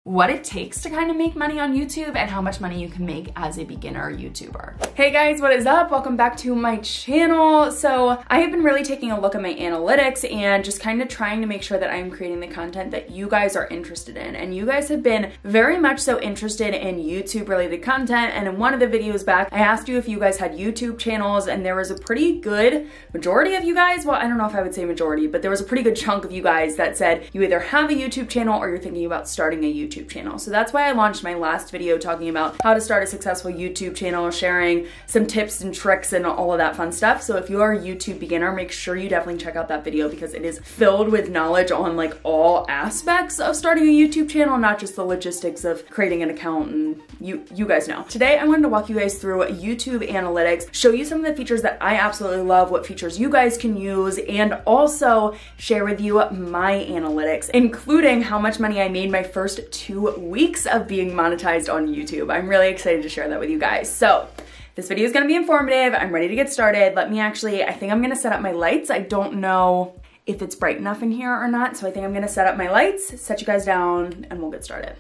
what it takes to kind of make money on YouTube and how much money you can make as a beginner YouTuber. Hey guys, what is up? Welcome back to my channel. So I have been really taking a look at my analytics and just kind of trying to make sure that I'm creating the content that you guys are interested in. And you guys have been very much so interested in YouTube related content. And in one of the videos back, I asked you if you guys had YouTube channels, and there was a pretty good majority of you guys, well, I don't know if I would say majority, but there was a pretty good chunk of you guys that said you either have a YouTube channel or you're thinking about starting a YouTube channel. So that's why I launched my last video talking about how to start a successful YouTube channel, sharing some tips and tricks and all of that fun stuff. So if you are a YouTube beginner, make sure you definitely check out that video because it is filled with knowledge on like all aspects of starting a YouTube channel, not just the logistics of creating an account, and you guys know. Today I wanted to walk you guys through YouTube analytics, show you some of the features that I absolutely love, what features you guys can use, and also share with you my analytics, including how much money I made my first 2 weeks of being monetized on YouTube. I'm really excited to share that with you guys. So this video is gonna be informative. I'm ready to get started. I think I'm gonna set up my lights. I don't know if it's bright enough in here or not, so I think I'm gonna set up my lights, set you guys down, and we'll get started.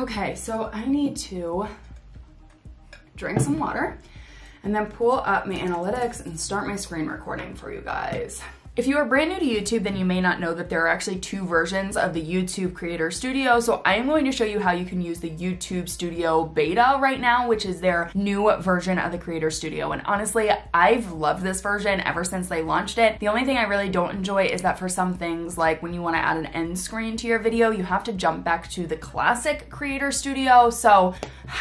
Okay, so I need to drink some water and then pull up my analytics and start my screen recording for you guys. If you are brand new to YouTube, then you may not know that there are actually 2 versions of the YouTube Creator Studio. So I am going to show you how you can use the YouTube Studio Beta right now, which is their new version of the Creator Studio. And honestly, I've loved this version ever since they launched it. The only thing I really don't enjoy is that for some things, like when you want to add an end screen to your video, you have to jump back to the classic Creator Studio. So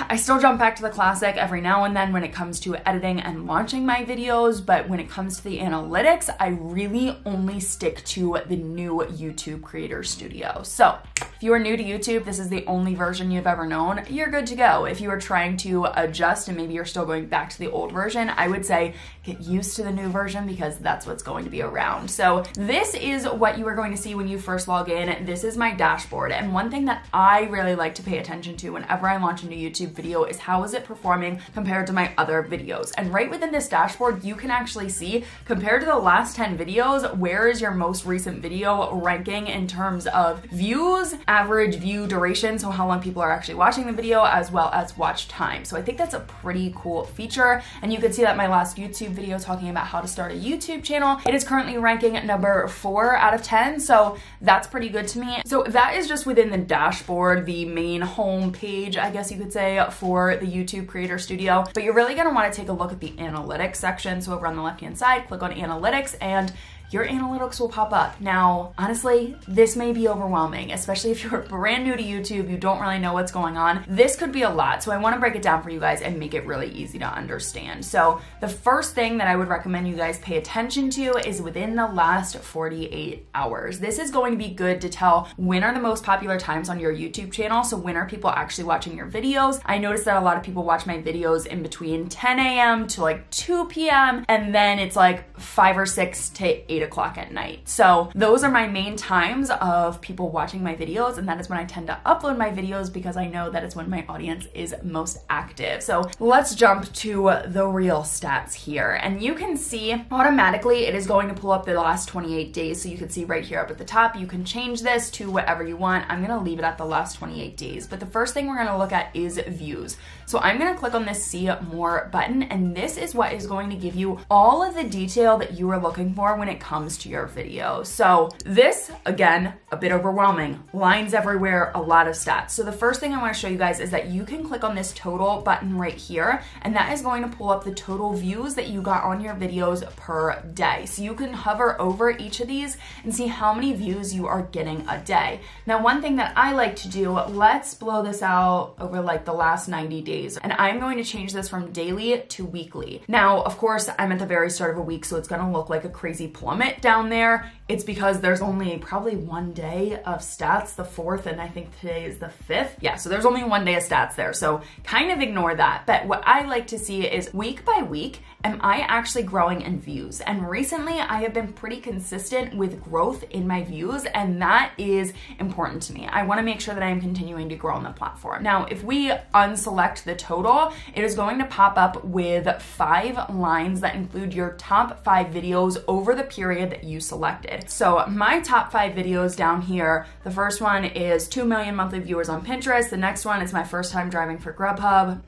I still jump back to the classic every now and then when it comes to editing and launching my videos. But when it comes to the analytics, I really only stick to the new YouTube Creator Studio. So if you are new to YouTube, this is the only version you've ever known, you're good to go. If you are trying to adjust and maybe you're still going back to the old version, I would say get used to the new version because that's what's going to be around. So this is what you are going to see when you first log in. This is my dashboard. And one thing that I really like to pay attention to whenever I launch a new YouTube video is how is it performing compared to my other videos. And right within this dashboard, you can actually see compared to the last 10 videos, where is your most recent video ranking in terms of views, average view duration, so how long people are actually watching the video, as well as watch time. So I think that's a pretty cool feature. And you can see that my last YouTube video talking about how to start a YouTube channel, it is currently ranking at number 4 out of 10. So that's pretty good to me. So that is just within the dashboard, the main home page, I guess you could say, for the YouTube Creator Studio. But you're really gonna wanna take a look at the analytics section. So over on the left-hand side, click on analytics and your analytics will pop up. Now, honestly, this may be overwhelming, especially if you're brand new to YouTube, you don't really know what's going on. This could be a lot, so I wanna break it down for you guys and make it really easy to understand. So the first thing that I would recommend you guys pay attention to is within the last 48 hours. This is going to be good to tell when are the most popular times on your YouTube channel, so when are people actually watching your videos. I noticed that a lot of people watch my videos in between 10 a.m. to like 2 p.m. and then it's like 5 or 6 to 8 o'clock at night. So those are my main times of people watching my videos, and that is when I tend to upload my videos because I know that is when my audience is most active. So let's jump to the real stats here. And you can see automatically it is going to pull up the last 28 days. So you can see right here up at the top, you can change this to whatever you want. I'm gonna leave it at the last 28 days. But the first thing we're gonna look at is views. So I'm gonna click on this See More button, and this is what is going to give you all of the detail that you are looking for when it comes to your video. So this, again, a bit overwhelming, lines everywhere, a lot of stats. So the first thing I want to show you guys is that you can click on this total button right here, and that is going to pull up the total views that you got on your videos per day. So you can hover over each of these and see how many views you are getting a day. Now, one thing that I like to do, let's blow this out over like the last 90 days, and I'm going to change this from daily to weekly. Now, of course, I'm at the very start of a week, so it's gonna look like a crazy plummet down there. It's because there's only probably 1 day of stats, the 4th, and I think today is the 5th. Yeah, so there's only 1 day of stats there, so kind of ignore that. But what I like to see is week by week, am I actually growing in views? And recently I have been pretty consistent with growth in my views, and that is important to me. I wanna make sure that I am continuing to grow on the platform. Now, if we unselect the total, it is going to pop up with 5 lines that include your top 5 videos over the period that you selected. started. So my top 5 videos down here, the first one is 2 million monthly viewers on Pinterest. The next one is my first time driving for Grubhub.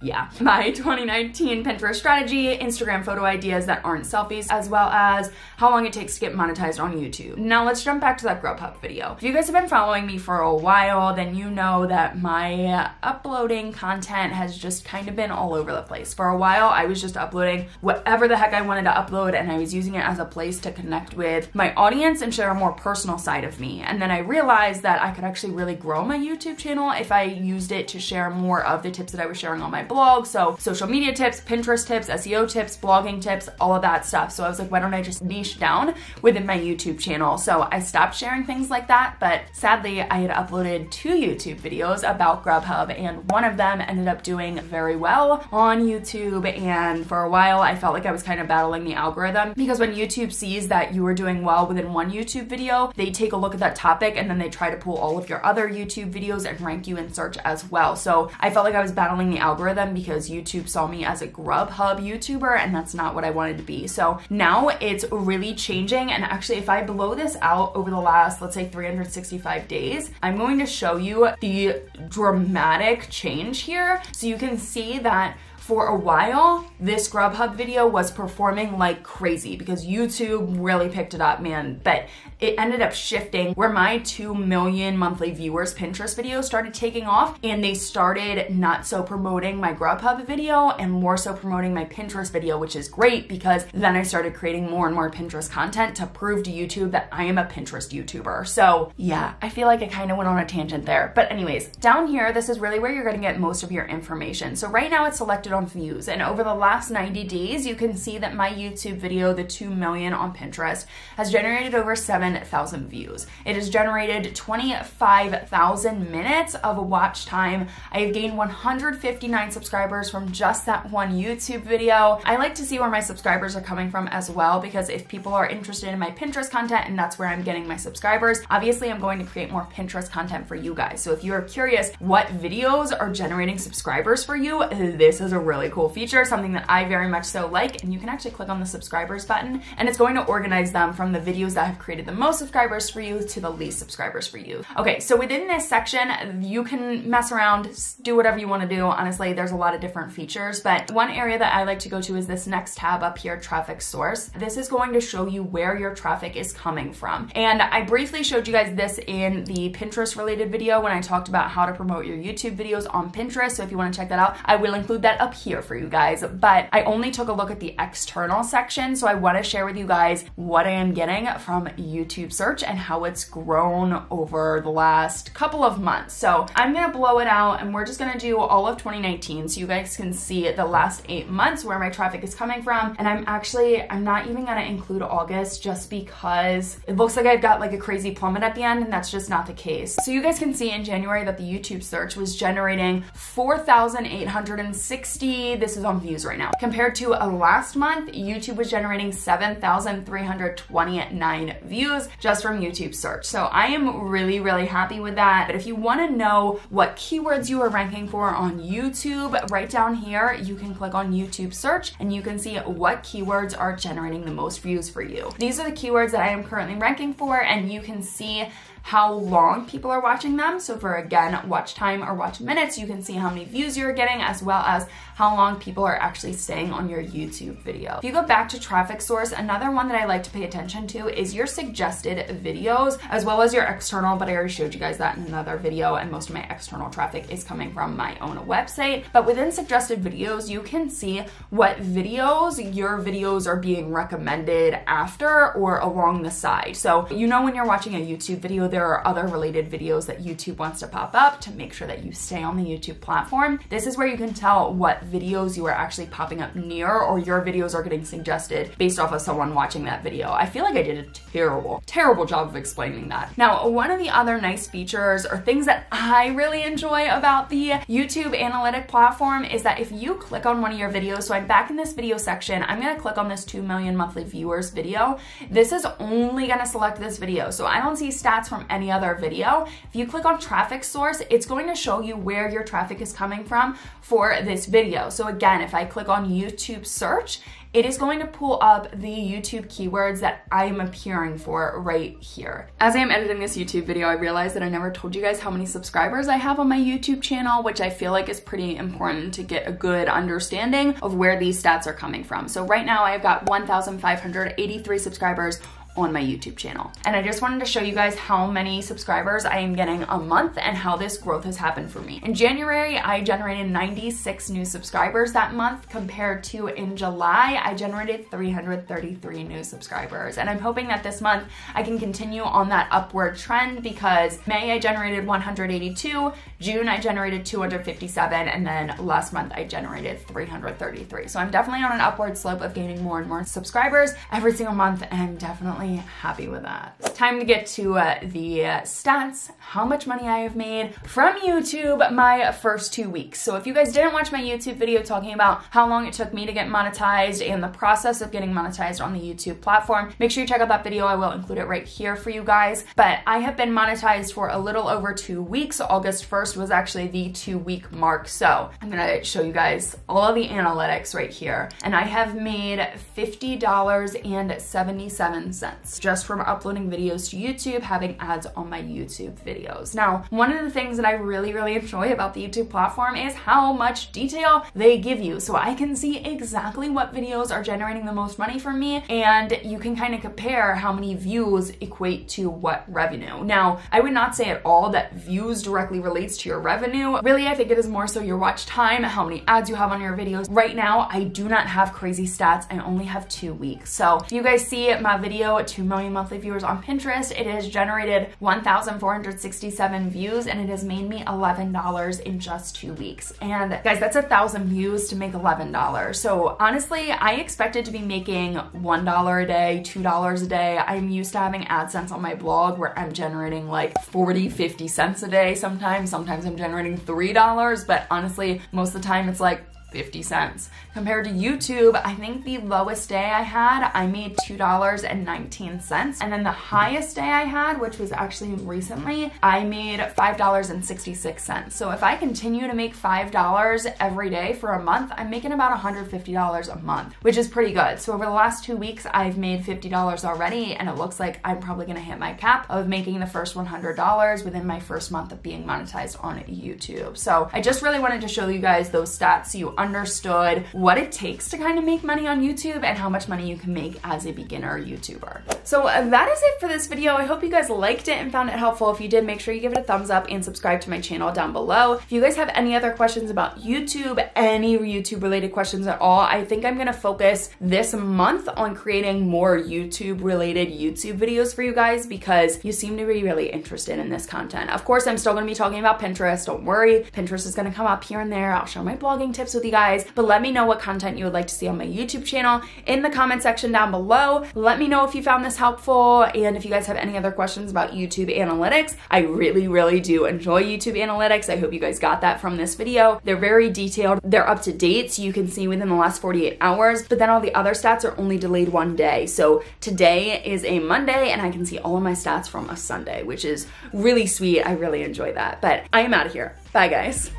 Yeah, my 2019 Pinterest strategy, Instagram photo ideas that aren't selfies, as well as how long it takes to get monetized on YouTube. Now let's jump back to that Grubhub video. If you guys have been following me for a while, then you know that my uploading content has just kind of been all over the place. For a while, I was just uploading whatever the heck I wanted to upload, and I was using it as a place to connect with my audience and share a more personal side of me. And then I realized that I could actually really grow my YouTube channel if I used it to share more of the tips that I was sharing on my blog. So social media tips, Pinterest tips, SEO tips, blogging tips, all of that stuff. So I was like, why don't I just niche down within my YouTube channel? So I stopped sharing things like that, but sadly I had uploaded 2 YouTube videos about Grubhub, and one of them ended up doing very well on YouTube. And for a while I felt like I was kind of battling the algorithm, because when YouTube sees that you are doing well within one YouTube video, they take a look at that topic and then they try to pull all of your other YouTube videos and rank you in search as well. So I felt like I was battling the algorithm because YouTube saw me as a Grubhub YouTuber, and that's not what I wanted to be. So now it's really changing, and actually if I blow this out over the last, let's say 365 days, I'm going to show you the dramatic change here. So you can see that for a while, this Grubhub video was performing like crazy because YouTube really picked it up, man. But it ended up shifting where my 2 million monthly viewers Pinterest video started taking off, and they started not so promoting my Grubhub video and more so promoting my Pinterest video, which is great because then I started creating more and more Pinterest content to prove to YouTube that I am a Pinterest YouTuber. So yeah, I feel like I kind of went on a tangent there. But anyways, down here, this is really where you're gonna get most of your information. So right now it's selected on views, and over the last 90 days, you can see that my YouTube video, the 2 million on Pinterest, has generated over 7,000 views. It has generated 25,000 minutes of watch time. I have gained 159 subscribers from just that one YouTube video. I like to see where my subscribers are coming from as well, because if people are interested in my Pinterest content and that's where I'm getting my subscribers, obviously I'm going to create more Pinterest content for you guys. So if you're curious what videos are generating subscribers for you, this is a really cool feature, something that I very much so like, and you can actually click on the subscribers button and it's going to organize them from the videos that have created the most subscribers for you to the least subscribers for you. Okay, so within this section, you can mess around, do whatever you want to do. Honestly, there's a lot of different features, but one area that I like to go to is this next tab up here, traffic source. This is going to show you where your traffic is coming from. And I briefly showed you guys this in the Pinterest related video when I talked about how to promote your YouTube videos on Pinterest. So if you want to check that out, I will include that up here for you guys. But I only took a look at the external section. So I want to share with you guys what I am getting from YouTube search and how it's grown over the last couple of months. So I'm going to blow it out and we're just going to do all of 2019 so you guys can see the last 8 months where my traffic is coming from. And I'm not even going to include August just because it looks like I've got like a crazy plummet at the end, and that's just not the case. So you guys can see in January that the YouTube search was generating 4,860, this is on views right now, compared to last month, YouTube was generating 7,329 views just from YouTube search. So I am really, really happy with that. But if you want to know what keywords you are ranking for on YouTube, right down here, you can click on YouTube search and you can see what keywords are generating the most views for you. These are the keywords that I am currently ranking for, and you can see how long people are watching them. So for, again, watch time or watch minutes, you can see how many views you're getting as well as how long people are actually staying on your YouTube video. If you go back to traffic source, another one that I like to pay attention to is your suggested videos as well as your external, but I already showed you guys that in another video, and most of my external traffic is coming from my own website. But within suggested videos, you can see what videos your videos are being recommended after or along the side. So you know when you're watching a YouTube video, there are other related videos that YouTube wants to pop up to make sure that you stay on the YouTube platform. This is where you can tell what videos you are actually popping up near, or your videos are getting suggested based off of someone watching that video. I feel like I did a terrible job of explaining that. Now, one of the other nice features or things that I really enjoy about the YouTube analytic platform is that if you click on one of your videos, so I'm back in this video section, I'm gonna click on this 2 million monthly viewers video. This is only gonna select this video. So I don't see stats from any other video. If you click on traffic source, it's going to show you where your traffic is coming from for this video. So again, if I click on YouTube search, it is going to pull up the YouTube keywords that I'm appearing for right here. As I am editing this YouTube video, I realized that I never told you guys how many subscribers I have on my YouTube channel, which I feel like is pretty important to get a good understanding of where these stats are coming from. So right now I've got 1,583 subscribers on my YouTube channel. And I just wanted to show you guys how many subscribers I am getting a month and how this growth has happened for me. In January, I generated 96 new subscribers that month, compared to in July, I generated 333 new subscribers. And I'm hoping that this month I can continue on that upward trend, because May I generated 182, June I generated 257, and then last month I generated 333. So I'm definitely on an upward slope of gaining more and more subscribers every single month, and I'm definitely happy with that. It's time to get to the stats, how much money I have made from YouTube my first 2 weeks. So if you guys didn't watch my YouTube video talking about how long it took me to get monetized and the process of getting monetized on the YouTube platform, make sure you check out that video. I will include it right here for you guys. But I have been monetized for a little over 2 weeks. August 1st was actually the 2-week mark. So I'm gonna show you guys all of the analytics right here. And I have made $50.77 just from uploading videos to YouTube, having ads on my YouTube videos. Now, one of the things that I really enjoy about the YouTube platform is how much detail they give you. So I can see exactly what videos are generating the most money for me, and you can kind of compare how many views equate to what revenue. Now, I would not say at all that views directly relates to your revenue. Really, I think it is more so your watch time, how many ads you have on your videos. Right now, I do not have crazy stats. I only have 2 weeks. So if you guys see my video, 2 million monthly viewers on Pinterest, it has generated 1,467 views, and it has made me $11 in just 2 weeks. And guys, that's 1,000 views to make $11. So honestly, I expected to be making $1 a day, $2 a day. I'm used to having AdSense on my blog where I'm generating like 40, 50 cents a day sometimes. Sometimes I'm generating $3, but honestly, most of the time it's like 50 cents. Compared to YouTube, I think the lowest day I had, I made $2.19. And then the highest day I had, which was actually recently, I made $5.66. So if I continue to make $5 every day for a month, I'm making about $150 a month, which is pretty good. So over the last 2 weeks, I've made $50 already, and it looks like I'm probably gonna hit my cap of making the first $100 within my first month of being monetized on YouTube. So I just really wanted to show you guys those stats so you understood what it takes to kind of make money on YouTube and how much money you can make as a beginner YouTuber. So that is it for this video. I hope you guys liked it and found it helpful. If you did, make sure you give it a thumbs up and subscribe to my channel down below. If you guys have any other questions about YouTube, any YouTube related questions at all, I think I'm gonna focus this month on creating more YouTube related YouTube videos for you guys, because you seem to be really interested in this content. Of course, I'm still gonna be talking about Pinterest. Don't worry, Pinterest is gonna come up here and there. I'll share my blogging tips with you guys, but let me know what content you would like to see on my YouTube channel in the comment section down below. Let me know if you found this helpful, and if you guys have any other questions about YouTube analytics. I really do enjoy YouTube analytics. I hope you guys got that from this video. They're very detailed. They're up to date, so you can see within the last 48 hours, but then all the other stats are only delayed 1 day. So today is a Monday, and I can see all of my stats from a Sunday, which is really sweet. I really enjoy that, but I am out of here. Bye, guys.